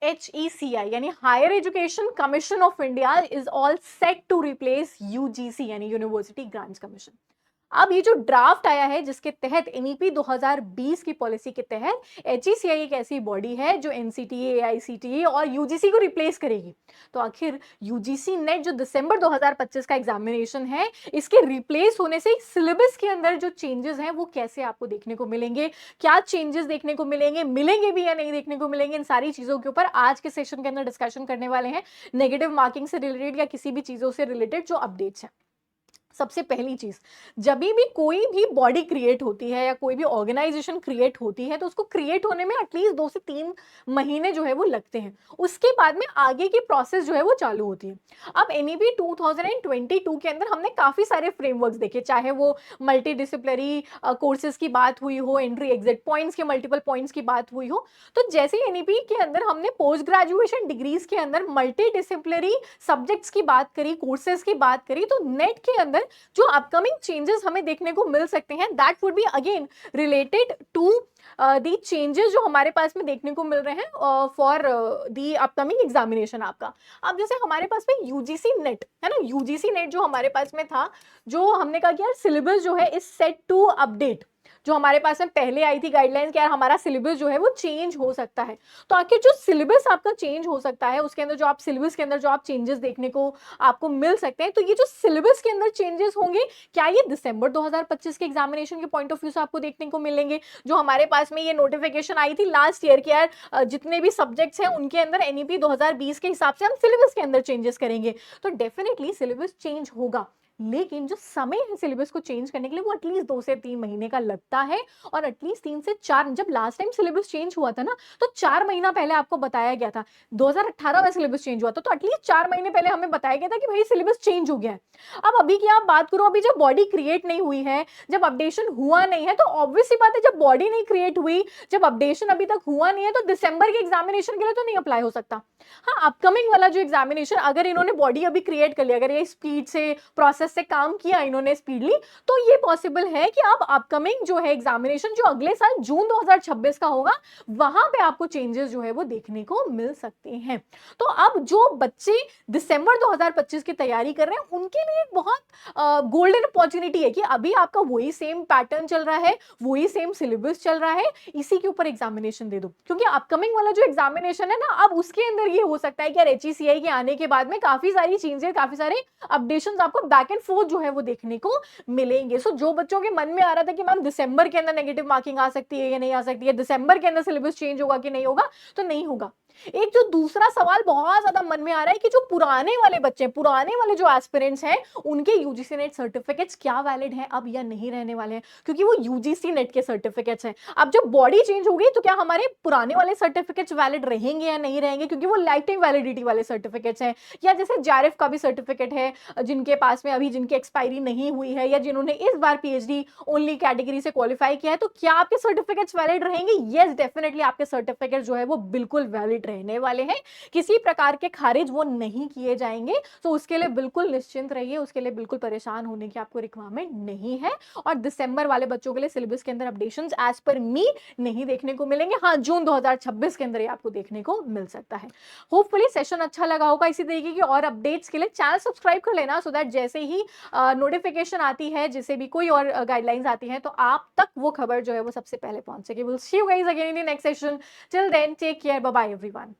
HECI यानी higher education commission of India is all set to replace UGC यानी university grants commission. अब ये जो ड्राफ्ट आया है जिसके तहत एनईपी 2020 की पॉलिसी के तहत एचईसीआई एक ऐसी बॉडी है जो एनसीटीए, एआईसीटीई और यूजीसी को रिप्लेस करेगी। तो आखिर यूजीसी नेट जो दिसंबर 2025 का एग्जामिनेशन है, इसके रिप्लेस होने से सिलेबस के अंदर जो चेंजेस हैं वो कैसे आपको देखने को मिलेंगे, क्या चेंजेस देखने को मिलेंगे, मिलेंगे भी या नहीं देखने को मिलेंगे, इन सारी चीजों के ऊपर आज के सेशन के अंदर डिस्कशन करने वाले हैं। नेगेटिव मार्किंग से रिलेटेड या किसी भी चीजों से रिलेटेड जो अपडेट्स हैं। सबसे पहली चीज, जब भी कोई भी बॉडी क्रिएट होती है या कोई भी ऑर्गेनाइजेशन क्रिएट होती है तो उसको क्रिएट होने में एटलीस्ट 2 से 3 महीने जो है वो लगते हैं। उसके बाद में आगे की प्रोसेस जो है वो चालू होती है। अब एनईपी 2022 के अंदर हमने काफी सारे फ्रेमवर्क्स देखे, चाहे वो मल्टी डिसिप्लिनरी कोर्सेज की बात हुई हो, एंट्री एग्जिट पॉइंट्स के मल्टीपल पॉइंट्स की बात हुई हो। तो जैसे एनईपी के अंदर हमने पोस्ट ग्रेजुएशन डिग्रीज के अंदर मल्टी डिसिप्लिनरी सब्जेक्ट्स की बात करी, कोर्सेज की बात करी, तो नेट के अंदर जो अपकमिंग चेंजेस हमें देखने को मिल सकते हैं that would be again related to the changes जो हमारे पास में देखने को मिल रहे हैं फॉर दी अपकमिंग एग्जामिनेशन आपका। अब जैसे हमारे पास में यूजीसी नेट है ना, यूजीसी नेट जो हमारे पास में था, जो हमने कहा कि यार सिलेबस जो है इज सेट टू अपडेट, जो हमारे पास में पहले आई थी गाइडलाइंस कि यार हमारा सिलेबस जो है वो चेंज हो सकता है। तो आखिर जो सिलेबस आपका चेंज हो सकता है उसके अंदर जो आप सिलेबस के अंदर जो आप चेंजेस देखने को आपको मिल सकते हैं, तो ये जो सिलेबस के अंदर चेंजेस होंगे क्या ये दिसंबर 2025 के एग्जामिनेशन के पॉइंट ऑफ व्यू से आपको देखने को मिलेंगे? जो हमारे पास में ये नोटिफिकेशन आई थी लास्ट ईयर की यार जितने भी सब्जेक्ट्स हैं उनके अंदर एनईपी 2020 के हिसाब से हम सिलेबस के अंदर चेंजेस करेंगे, तो डेफिनेटली सिलेबस चेंज होगा। लेकिन जो समय है सिलेबस को चेंज करने के लिए वो एटलीस्ट 2 से 3 महीने का लगता है। और एटलीस्ट 3 से 4, जब लास्ट टाइम सिलेबस चेंज हुआ था ना तो 4 महीना पहले आपको बताया गया था, 2018 में सिलेबस चेंज हुआ था, तो एटलीस्ट 4 महीने पहले हमें बताया गया था कि भाई सिलेबस चेंज हो गया है। अब अभी की आप बात करो, अभी जब बॉडी क्रिएट नहीं हुई है, जब अपडेशन हुआ नहीं है, तो ऑब्वियसली बात है जब बॉडी नहीं क्रिएट हुई, जब अपडेशन अभी तक हुआ नहीं है, तो दिसंबर के एग्जामिनेशन के लिए तो नहीं अप्लाई हो सकता। हाँ, अपकमिंग वाला जो एग्जामिनेशन अगर इन्होंने बॉडी अभी क्रिएट कर लिया, अगर ये स्पीड से प्रोसेस से काम किया इन्होंने स्पीडली, तो ये पॉसिबल है कि आप अपकमिंग जो है एग्जामिनेशन जो अगले साल जून 2026 का होगा वहां पे आपको चेंजेस जो है वो देखने को मिल सकते हैं। तो अब जो बच्चे दिसंबर 2025 की तैयारी कर रहे हैं उनके लिए एक बहुत गोल्डन अपॉर्चुनिटी है कि अभी आपका वही सेम पैटर्न चल रहा है, वही सेम सिलेबस चल रहा है, इसी के ऊपर एग्जामिनेशन दे दो। क्योंकि अपकमिंग वाला जो एग्जामिनेशन है ना, अब उसके अंदर ये हो सकता है कि एचईसीआई के आने के बाद में काफी सारी चेंजेस, काफी सारे अपडेशंस आपको बैक एंड फोर्थ जो है वो देखने को मिलेंगे। सो जो बच्चों के मन में आ रहा था कि मैम दिसंबर के अंदर नेगेटिव मार्किंग आ सकती है या नहीं आ सकती है, दिसंबर के अंदर सिलेबस चेंज होगा कि नहीं होगा, तो नहीं होगा। एक जो दूसरा सवाल बहुत ज्यादा मन में आ रहा है कि जो पुराने वाले बच्चे, पुराने वाले जो एस्पिरेंट्स हैं, उनके यूजीसी नेट सर्टिफिकेट्स क्या वैलिड हैं अब या नहीं रहने वाले हैं, क्योंकि वो यूजीसी नेट के सर्टिफिकेट्स हैं। अब जब बॉडी चेंज होगी तो क्या हमारे पुराने वाले सर्टिफिकेट्स वैलिड रहेंगे या नहीं रहेंगे, क्योंकि वो लाइफ टाइम वैलिडिटी वाले सर्टिफिकेट्स हैं। या जैसे जेआरएफ का भी सर्टिफिकेट है, जिनके पास में अभी जिनकी एक्सपायरी नहीं हुई है या जिन्होंने इस बार पीएचडी ओनली कैटेगरी से क्वालिफाई किया है, तो क्या आपके सर्टिफिकेट्स वैलिड रहेंगे? यस, डेफिनेटली आपके सर्टिफिकेट जो है वो बिल्कुल वैलिड रहने वाले हैं, किसी प्रकार के खारिज वो नहीं किए जाएंगे। तो उसके लिए बिल्कुल निश्चिंत रहिए, उसके लिए बिल्कुल परेशान होने की आपको रिक्वायरमेंट नहीं है। और दिसंबर वाले बच्चों के लिए सिलेबस के अंदर अपडेशंस एज पर मी नहीं देखने को मिलेंगे। हाँ, जून 2026 के अंदर ये आपको देखने को मिल सकता है। होपफुली सेशन अच्छा लगा होगा। इसी तरीके की और अपडेट्स के लिए चैनल सब्सक्राइब कर लेना, सो दैट जैसे ही नोटिफिकेशन आती है, जैसे भी कोई और गाइडलाइंस आती हैं, तो आप तक वो खबर जो है वो सबसे पहले पहुंच सके। Will see you guys again in the next session. Till then take care, bye bye everyone.